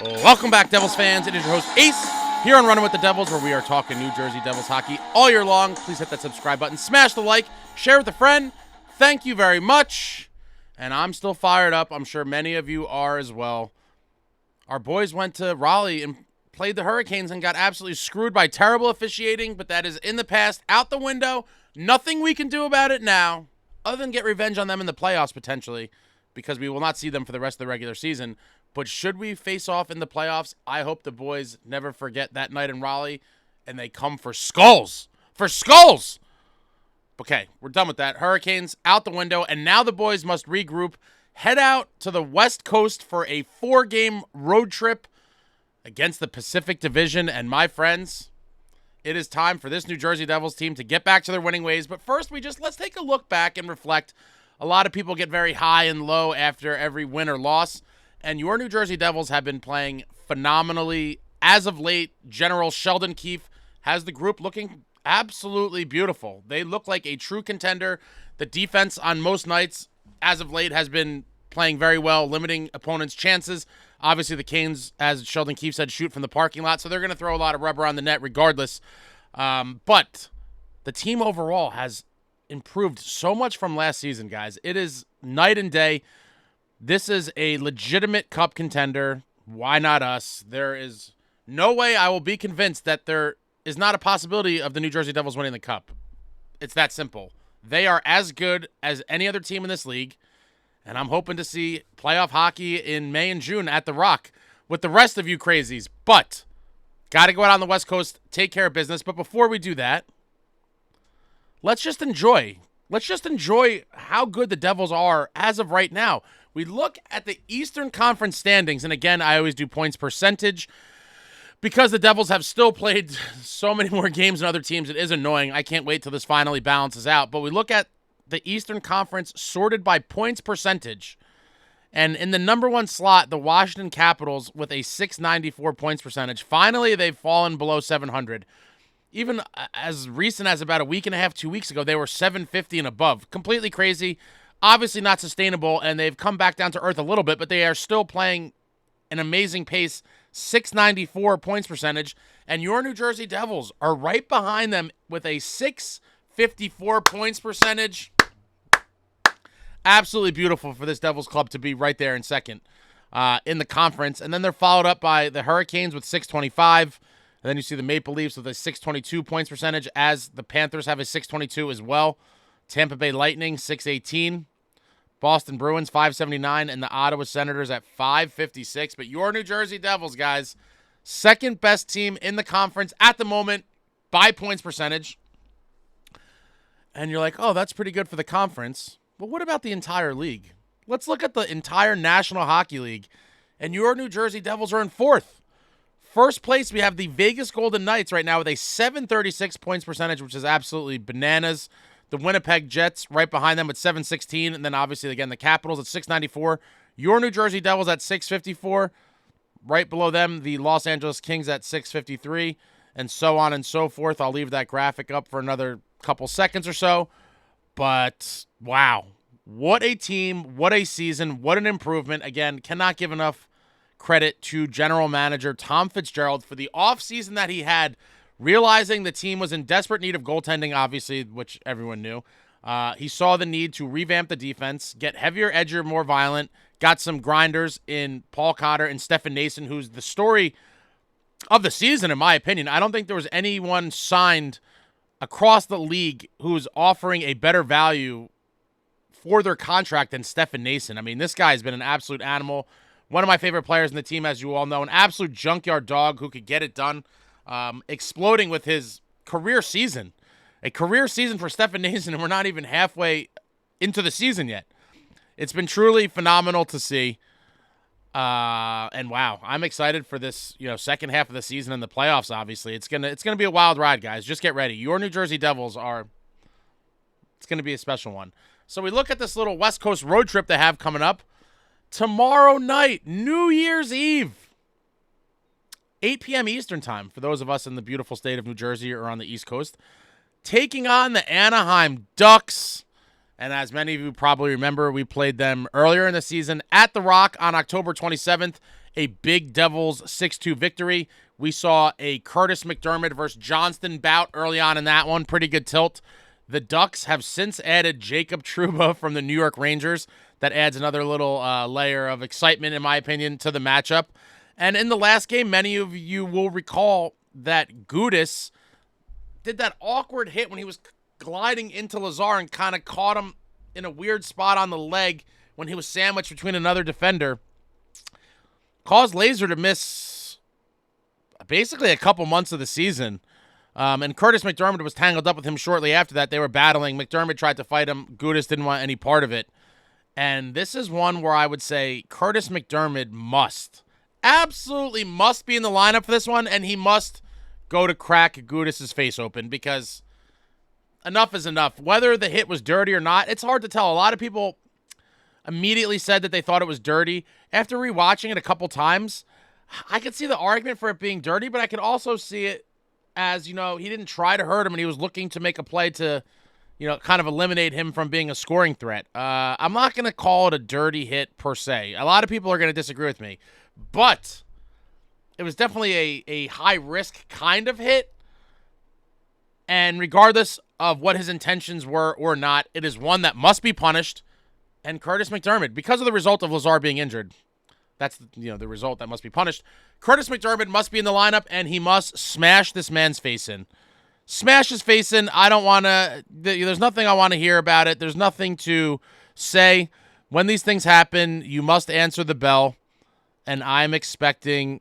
Welcome back, Devils fans. It is your host, Ace, here on Running with the Devils, where we are talking New Jersey Devils hockey all year long. Please hit that subscribe button, smash the like, share with a friend. Thank you very much. And I'm still fired up. I'm sure many of you are as well. Our boys went to Raleigh and played the Hurricanes and got absolutely screwed by terrible officiating, but that is in the past, out the window. Nothing we can do about it now, other than get revenge on them in the playoffs potentially, because we will not see them for the rest of the regular season. But should we face off in the playoffs, I hope the boys never forget that night in Raleigh and they come for skulls. For skulls! Okay, we're done with that. Hurricanes out the window, and now the boys must regroup, head out to the West Coast for a 4-game road trip against the Pacific Division. And my friends, it is time for this New Jersey Devils team to get back to their winning ways. But first, let's take a look back and reflect. A lot of people get very high and low after every win or loss. And your New Jersey Devils have been playing phenomenally. As of late, General Sheldon Keefe has the group looking absolutely beautiful. They look like a true contender. The defense on most nights, as of late, has been playing very well, limiting opponents' chances. Obviously, the Canes, as Sheldon Keefe said, shoot from the parking lot, so they're going to throw a lot of rubber on the net regardless. But the team overall has improved so much from last season, guys. It is night and day. This is a legitimate cup contender. Why not us? There is no way I will be convinced that there is not a possibility of the New Jersey Devils winning the cup. It's that simple. They are as good as any other team in this league, and I'm hoping to see playoff hockey in May and June at the Rock with the rest of you crazies. But got to go out on the West Coast, take care of business. But before we do that, let's just enjoy. Let's just enjoy how good the Devils are as of right now. We look at the Eastern Conference standings, and again, I always do points percentage because the Devils have still played so many more games than other teams. It is annoying. I can't wait till this finally balances out. But we look at the Eastern Conference sorted by points percentage, and in the number one slot, the Washington Capitals with a 694 points percentage. Finally, they've fallen below 700. Even as recent as about a week and a half, 2 weeks ago, they were 750 and above. Completely crazy. Obviously not sustainable, and they've come back down to earth a little bit, but they are still playing an amazing pace, 694 points percentage, and your New Jersey Devils are right behind them with a 654 points percentage. Absolutely beautiful for this Devils club to be right there in second in the conference, and then they're followed up by the Hurricanes with 625, and then you see the Maple Leafs with a 622 points percentage, as the Panthers have a 622 as well. Tampa Bay Lightning, 618. Boston Bruins, 579. And the Ottawa Senators at 556. But your New Jersey Devils, guys, second best team in the conference at the moment by points percentage. And you're like, oh, that's pretty good for the conference. But what about the entire league? Let's look at the entire National Hockey League. And your New Jersey Devils are in fourth. First place, we have the Vegas Golden Knights right now with a 736 points percentage, which is absolutely bananas. The Winnipeg Jets right behind them with 716, and then obviously, again, the Capitals at 694. Your New Jersey Devils at 654. Right below them, the Los Angeles Kings at 653, and so on and so forth. I'll leave that graphic up for another couple seconds or so. But, wow. What a team, what a season, what an improvement. Again, cannot give enough credit to General Manager Tom Fitzgerald for the offseason that he had, realizing the team was in desperate need of goaltending, obviously, which everyone knew. He saw the need to revamp the defense, get heavier, edgier, more violent, got some grinders in Paul Cotter and Stefan Nason, who's the story of the season, in my opinion. I don't think there was anyone signed across the league who's offering a better value for their contract than Stefan Nason. I mean, this guy has been an absolute animal. One of my favorite players in the team, as you all know, an absolute junkyard dog who could get it done. Exploding with his career season. A career season for Stefan Nason, and we're not even halfway into the season yet. It's been truly phenomenal to see. And wow, I'm excited for this, second half of the season and the playoffs, obviously. It's gonna be a wild ride, guys. Just get ready. Your New Jersey Devils it's gonna be a special one. So we look at this little West Coast road trip they have coming up. Tomorrow night, New Year's Eve. 8 p.m. Eastern time for those of us in the beautiful state of New Jersey or on the East Coast, taking on the Anaheim Ducks. And as many of you probably remember, we played them earlier in the season at the Rock on October 27th a big Devils 6-2 victory. We saw a Curtis McDermott versus Johnston bout early on in that one. Pretty good tilt. The Ducks have since added Jacob Trouba from the New York Rangers. That adds another little layer of excitement, in my opinion, to the matchup. And in the last game, many of you will recall that Gudis did that awkward hit when he was gliding into Lazar and kind of caught him in a weird spot on the leg when he was sandwiched between another defender. Caused Laser to miss basically a couple months of the season. And Curtis McDermott was tangled up with him shortly after that. They were battling. McDermott tried to fight him. Gudis didn't want any part of it. And this is one where I would say Curtis McDermott absolutely must be in the lineup for this one, and he must go to crack Gudis' face open, because enough is enough. Whether the hit was dirty or not, it's hard to tell. A lot of people immediately said that they thought it was dirty. After rewatching it a couple times, I could see the argument for it being dirty, but I could also see it as, he didn't try to hurt him and he was looking to make a play to, kind of eliminate him from being a scoring threat. I'm not going to call it a dirty hit per se. A lot of people are going to disagree with me, but it was definitely a high-risk kind of hit. And regardless of what his intentions were or not, it is one that must be punished. And Curtis McDermott, because of the result of Lazar being injured, that's the result that must be punished. Curtis McDermott must be in the lineup, and he must smash this man's face in. Smash his face in. I don't want to. There's nothing I want to hear about it. There's nothing to say. When these things happen, you must answer the bell. And I'm expecting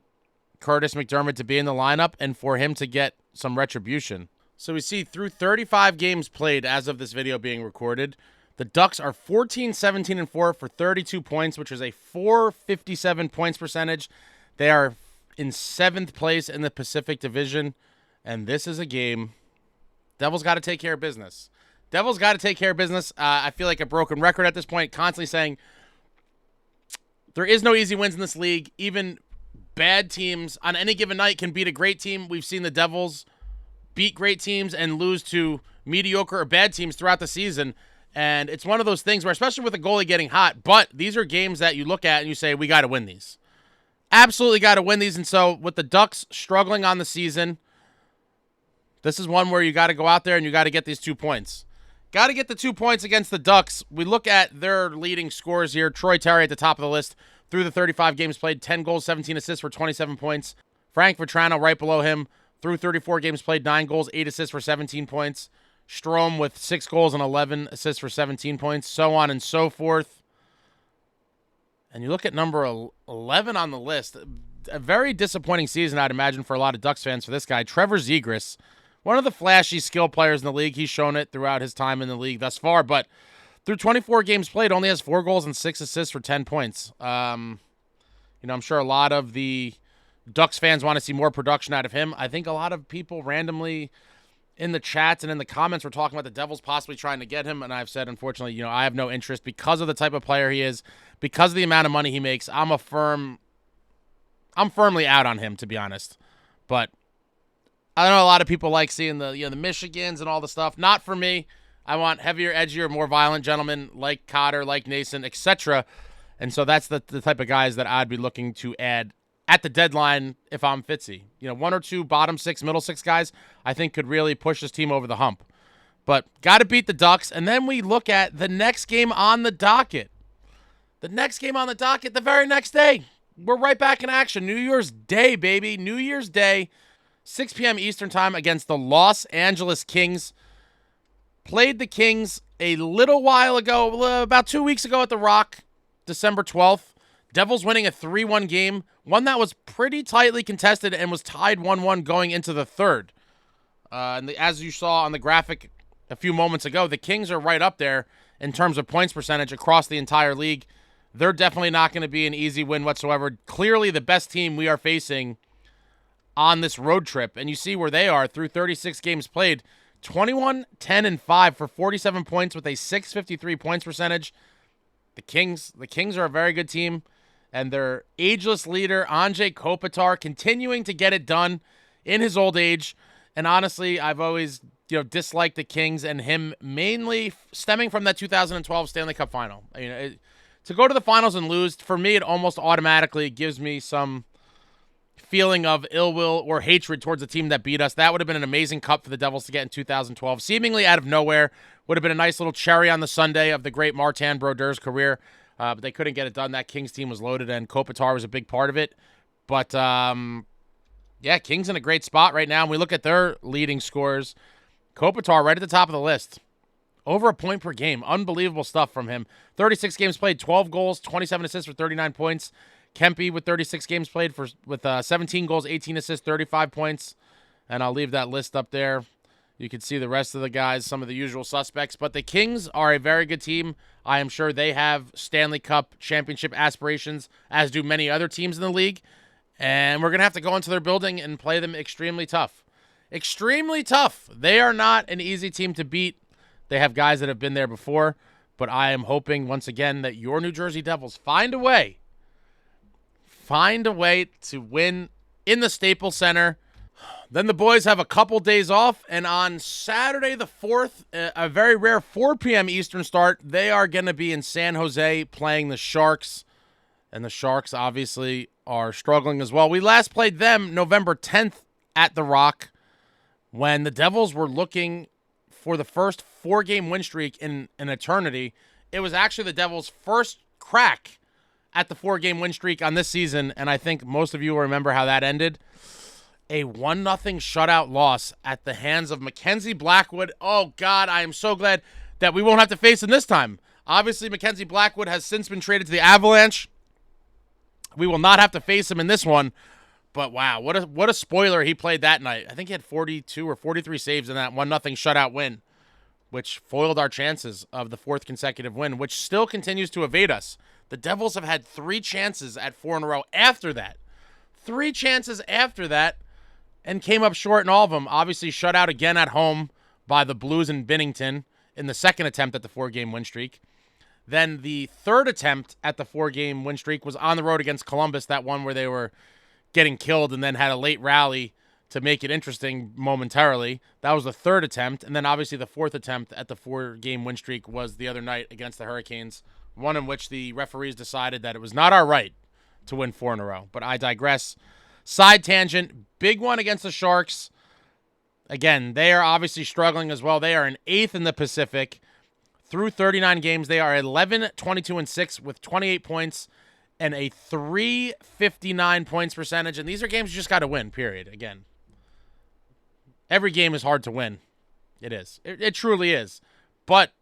Curtis McDermott to be in the lineup and for him to get some retribution. So we see through 35 games played as of this video being recorded, the Ducks are 14-17-4 for 32 points, which is a .457 points percentage. They are in 7th place in the Pacific Division, and this is a game Devils got to take care of business. Devils got to take care of business. I feel like a broken record at this point, constantly saying there is no easy wins in this league. Even bad teams on any given night can beat a great team. We've seen the Devils beat great teams and lose to mediocre or bad teams throughout the season. And it's one of those things where, especially with a goalie getting hot, but these are games that you look at and you say, we got to win these. Absolutely got to win these. And so with the Ducks struggling on the season, this is one where you got to go out there and you got to get these 2 points. Got to get the 2 points against the Ducks. We look at their leading scorers here. Troy Terry at the top of the list through the 35 games played, 10 goals, 17 assists for 27 points. Frank Vetrano right below him through 34 games played, 9 goals, 8 assists for 17 points. Strome with 6 goals and 11 assists for 17 points, so on and so forth. And you look at number 11 on the list. A very disappointing season, I'd imagine, for a lot of Ducks fans for this guy. Trevor Zegras, one of the flashy skill players in the league. He's shown it throughout his time in the league thus far, but through 24 games played, only has 4 goals and 6 assists for 10 points. I'm sure a lot of the Ducks fans want to see more production out of him. I think a lot of people randomly in the chats and in the comments were talking about the Devils possibly trying to get him, and I've said, unfortunately, I have no interest because of the type of player he is, because of the amount of money he makes. I'm firmly out on him, to be honest. But I know a lot of people like seeing the the Michigans and all the stuff. Not for me. I want heavier, edgier, more violent gentlemen like Cotter, like Nason, etc. And so that's the type of guys that I'd be looking to add at the deadline if I'm Fitzy. 1 or 2 bottom 6, middle 6 guys I think could really push this team over the hump. But got to beat the Ducks. And then we look at the next game on the docket. The next game on the docket, the very next day. We're right back in action. New Year's Day, baby. New Year's Day, 6 p.m. Eastern time against the Los Angeles Kings. Played the Kings a little while ago, about 2 weeks ago at the Rock, December 12th. Devils winning a 3-1 game, one that was pretty tightly contested and was tied 1-1 going into the third. And as you saw on the graphic a few moments ago, the Kings are right up there in terms of points percentage across the entire league. They're definitely not going to be an easy win whatsoever. Clearly the best team we are facing on this road trip. And you see where they are through 36 games played. 21-10-5 for 47 points with a .653 points percentage. The Kings are a very good team. And their ageless leader, Anze Kopitar, continuing to get it done in his old age. And honestly, I've always disliked the Kings and him mainly stemming from that 2012 Stanley Cup final. to go to the finals and lose, for me, it almost automatically gives me some feeling of ill will or hatred towards the team that beat us. That would have been an amazing cup for the Devils to get in 2012. Seemingly out of nowhere. Would have been a nice little cherry on the sundae of the great Martin Brodeur's career. But they couldn't get it done. That Kings team was loaded, and Kopitar was a big part of it. But, yeah, Kings in a great spot right now. And we look at their leading scorers. Kopitar right at the top of the list. Over a point per game. Unbelievable stuff from him. 36 games played, 12 goals, 27 assists for 39 points. Kempe with 36 games played with 17 goals, 18 assists, 35 points. And I'll leave that list up there. You can see the rest of the guys, some of the usual suspects. But the Kings are a very good team. I am sure they have Stanley Cup championship aspirations, as do many other teams in the league. And we're going to have to go into their building and play them extremely tough. Extremely tough. They are not an easy team to beat. They have guys that have been there before. But I am hoping, once again, that your New Jersey Devils find a way to win in the Staples Center. Then the boys have a couple days off, and on Saturday the 4th, a very rare 4 p.m. Eastern start, they are going to be in San Jose playing the Sharks, and the Sharks obviously are struggling as well. We last played them November 10th at the Rock when the Devils were looking for the first 4-game win streak in an eternity. It was actually the Devils' first crack at the 4-game win streak on this season, and I think most of you will remember how that ended. A 1-0 shutout loss at the hands of Mackenzie Blackwood. Oh, God, I am so glad that we won't have to face him this time. Obviously, Mackenzie Blackwood has since been traded to the Avalanche. We will not have to face him in this one. But, wow, what a spoiler he played that night. I think he had 42 or 43 saves in that 1-0 shutout win, which foiled our chances of the 4th consecutive win, which still continues to evade us. The Devils have had 3 chances at 4 in a row after that. 3 chances after that, and came up short in all of them. Obviously, shut out again at home by the Blues in Binnington in the second attempt at the 4-game win streak. Then the third attempt at the 4-game win streak was on the road against Columbus, that one where they were getting killed and then had a late rally to make it interesting momentarily. That was the third attempt. And then obviously the 4th attempt at the 4-game win streak was the other night against the Hurricanes, one in which the referees decided that it was not our right to win 4 in a row. But I digress. Side tangent, big one against the Sharks. Again, they are obviously struggling as well. They are in 8th in the Pacific. Through 39 games, they are 11, 22, and 6 with 28 points and a .359 points percentage. And these are games you just got to win, period. Again, every game is hard to win. It is. It truly is. But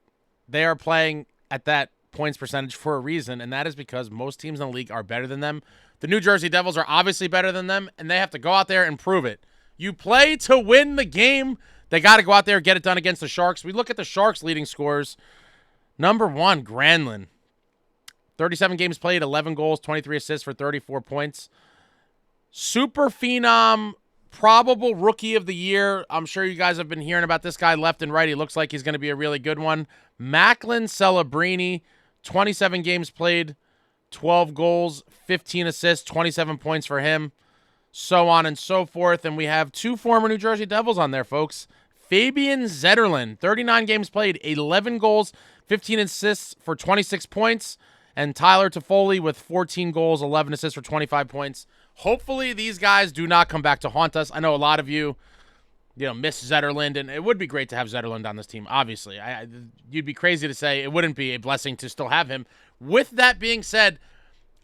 they are playing at that points percentage for a reason, and that is because most teams in the league are better than them. The New Jersey Devils are obviously better than them, and they have to go out there and prove it. You play to win the game. They got to go out there and get it done against the Sharks. We look at the Sharks' leading scorers. Number 1, Granlund. 37 games played, 11 goals, 23 assists for 34 points. Super phenom, probable rookie of the year. I'm sure you guys have been hearing about this guy left and right. He looks like he's going to be a really good one. Macklin Celebrini, 27 games played, 12 goals, 15 assists, 27 points for him, so on and so forth. And we have 2 former New Jersey Devils on there, folks. Fabian Zetterlund, 39 games played, 11 goals, 15 assists for 26 points. And Tyler Toffoli with 14 goals, 11 assists for 25 points. Hopefully these guys do not come back to haunt us. I know a lot of you miss Zetterlund, and it would be great to have Zetterlund on this team, obviously. You'd be crazy to say it wouldn't be a blessing to still have him. With that being said,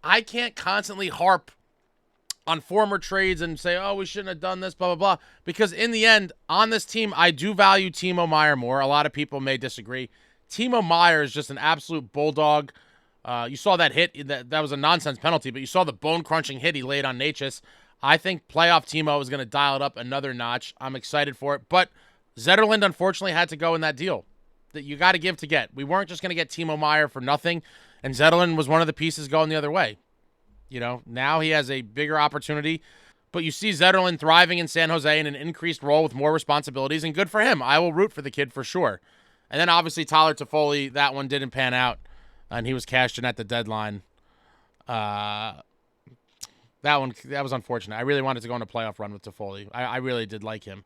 I can't constantly harp on former trades and say, oh, we shouldn't have done this, blah, blah, blah. Because in the end, on this team, I do value Timo Meier more. A lot of people may disagree. Timo Meier is just an absolute bulldog. You saw that hit. That was a nonsense penalty, but you saw the bone-crunching hit he laid on Natchez. I think playoff Timo is going to dial it up another notch. I'm excited for it. But Zetterlund, unfortunately, had to go in that deal. That you got to give to get. We weren't just going to get Timo Meier for nothing, and Zetterlund was one of the pieces going the other way. Now he has a bigger opportunity. But you see Zetterlund thriving in San Jose in an increased role with more responsibilities, and good for him. I will root for the kid for sure. And then obviously Tyler Toffoli, that one didn't pan out, and he was cashed in at the deadline. That was unfortunate. I really wanted to go on a playoff run with Toffoli. I really did like him.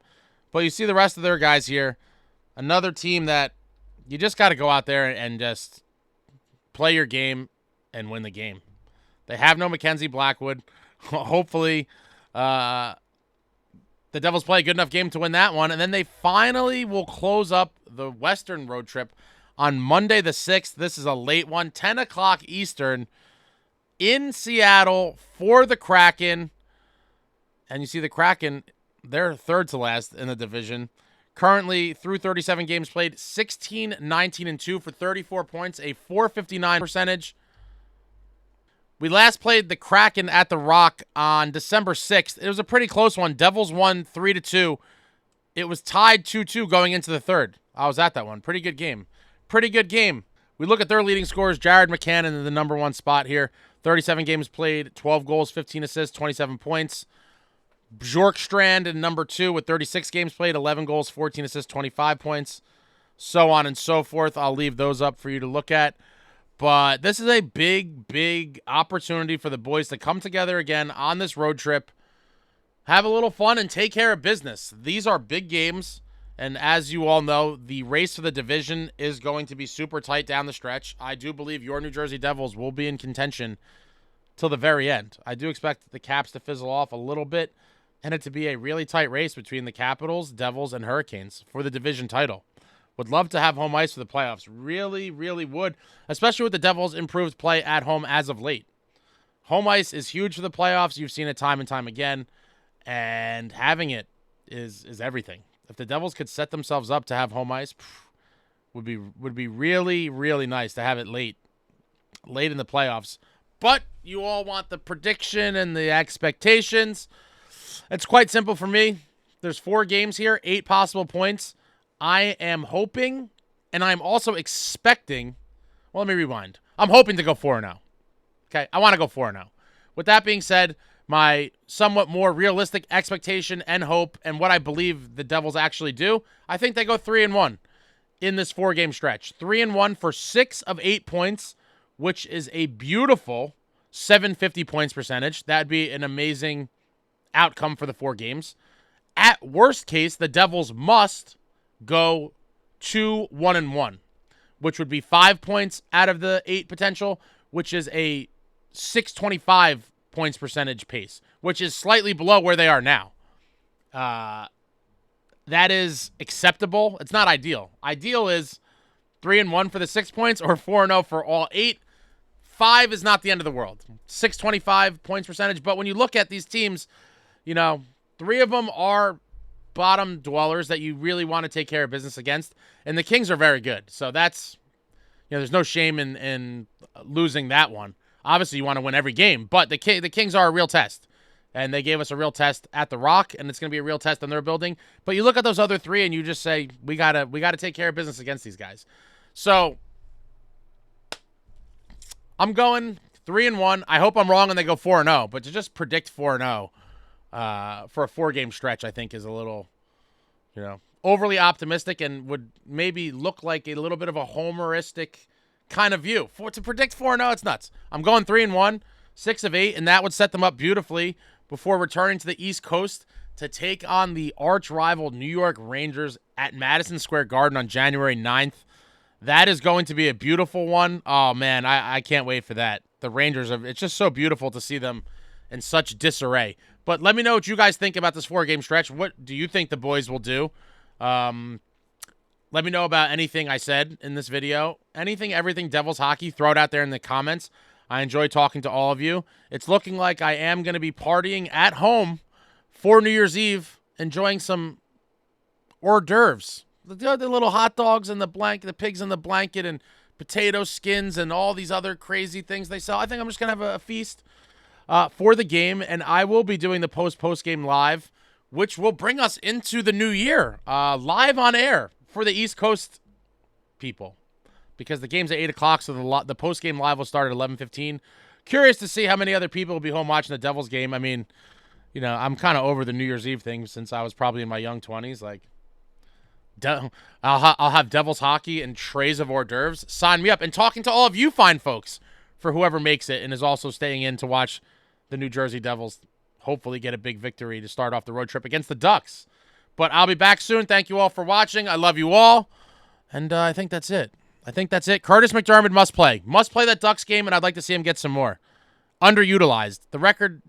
But you see the rest of their guys here. Another team that you just got to go out there and just play your game. and win the game. They have no Mackenzie Blackwood. Hopefully, the Devils play a good enough game to win that one. And then they finally will close up the Western road trip on Monday the 6th. This is a late one, 10 o'clock Eastern in Seattle for the Kraken. And you see the Kraken, they're third to last in the division. Currently, through 37 games played, 16, 19, and 2 for 34 points, a .459 percentage. We last played the Kraken at the Rock on December 6th. It was a pretty close one. Devils won 3-2. It was tied 2-2 going into the third. I was at that one. Pretty good game. Pretty good game. We look at their leading scorers. Jared McCann in the number one spot here. 37 games played, 12 goals, 15 assists, 27 points. Bjorkstrand in number two with 36 games played, 11 goals, 14 assists, 25 points. So on and so forth. I'll leave those up for you to look at. But this is a big, big opportunity for the boys to come together again on this road trip, have a little fun, and take care of business. These are big games, and as you all know, the race for the division is going to be super tight down the stretch. I do believe your New Jersey Devils will be in contention till the very end. I do expect the Caps to fizzle off a little bit, and it to be a really tight race between the Capitals, Devils, and Hurricanes for the division title. Would love to have home ice for the playoffs. Really, really would, especially with the Devils' improved play at home as of late. Home ice is huge for the playoffs. You've seen it time and time again, and having it is everything. If the Devils could set themselves up to have home ice, would be really, really nice to have it late in the playoffs. But you all want the prediction and the expectations. It's quite simple for me. There's 4 games here, 8 possible points. I am hoping, and I'm also expecting, well, let me rewind. I'm hoping to go 4-0. Okay, I want to go 4-0. With that being said, my somewhat more realistic expectation and hope and what I believe the Devils actually do, I think they go 3-1 in this 4-game stretch. 3-1 for 6 of 8 points, which is a beautiful 750 points percentage. That'd be an amazing outcome for the 4 games. At worst case, the Devils must go 2-1-1, which would be 5 points out of the 8 potential, which is a 625 points percentage pace, which is slightly below where they are now. That is acceptable. It's not ideal. Ideal is 3-1 for the 6 points or 4-0 for all 8. 5 is not the end of the world. 625 points percentage. But when you look at these teams, 3 of them are bottom dwellers that you really want to take care of business against, and the Kings are very good. So that's, there's no shame in losing that one. Obviously, you want to win every game, but the Kings are a real test, and they gave us a real test at the Rock, and it's going to be a real test in their building. But you look at those other 3, and you just say we gotta take care of business against these guys. So I'm going 3-1. I hope I'm wrong and they go 4-0, but to just predict 4-0 for a 4-game stretch, I think is a little, overly optimistic and would maybe look like a little bit of a homeristic kind of view. To predict 4-0, it's nuts. I'm going 3-1, 6 of 8, and that would set them up beautifully before returning to the East Coast to take on the arch rival New York Rangers at Madison Square Garden on January 9th. That is going to be a beautiful one. Oh, man, I can't wait for that. The Rangers, it's just so beautiful to see them in such disarray. But let me know what you guys think about this 4-game stretch. What do you think the boys will do? Let me know about anything I said in this video. Everything Devils hockey, throw it out there in the comments. I enjoy talking to all of you. It's looking like I am going to be partying at home for New Year's Eve, enjoying some hors d'oeuvres. The little hot dogs and the pigs in the blanket and potato skins and all these other crazy things they sell. I think I'm just going to have a feast for the game, and I will be doing the post-game live, which will bring us into the new year, live on air for the East Coast people, because the game's at 8 o'clock, so the post-game live will start at 11:15. Curious to see how many other people will be home watching the Devils game. I mean, I'm kind of over the New Year's Eve thing since I was probably in my young 20s. Like, I'll have Devils hockey and trays of hors d'oeuvres. Sign me up. And talking to all of you fine folks for whoever makes it and is also staying in to watch the New Jersey Devils hopefully get a big victory to start off the road trip against the Ducks. But I'll be back soon. Thank you all for watching. I love you all. And I think that's it. I think that's it. Curtis McDermott must play. Must play that Ducks game, and I'd like to see him get some more. Underutilized. The record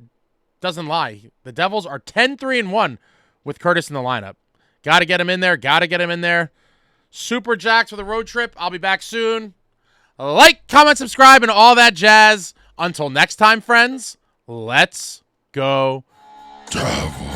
doesn't lie. The Devils are 10-3-1 with Curtis in the lineup. Got to get him in there. Got to get him in there. Super Jacks for the road trip. I'll be back soon. Like, comment, subscribe, and all that jazz. Until next time, friends, let's go Devils.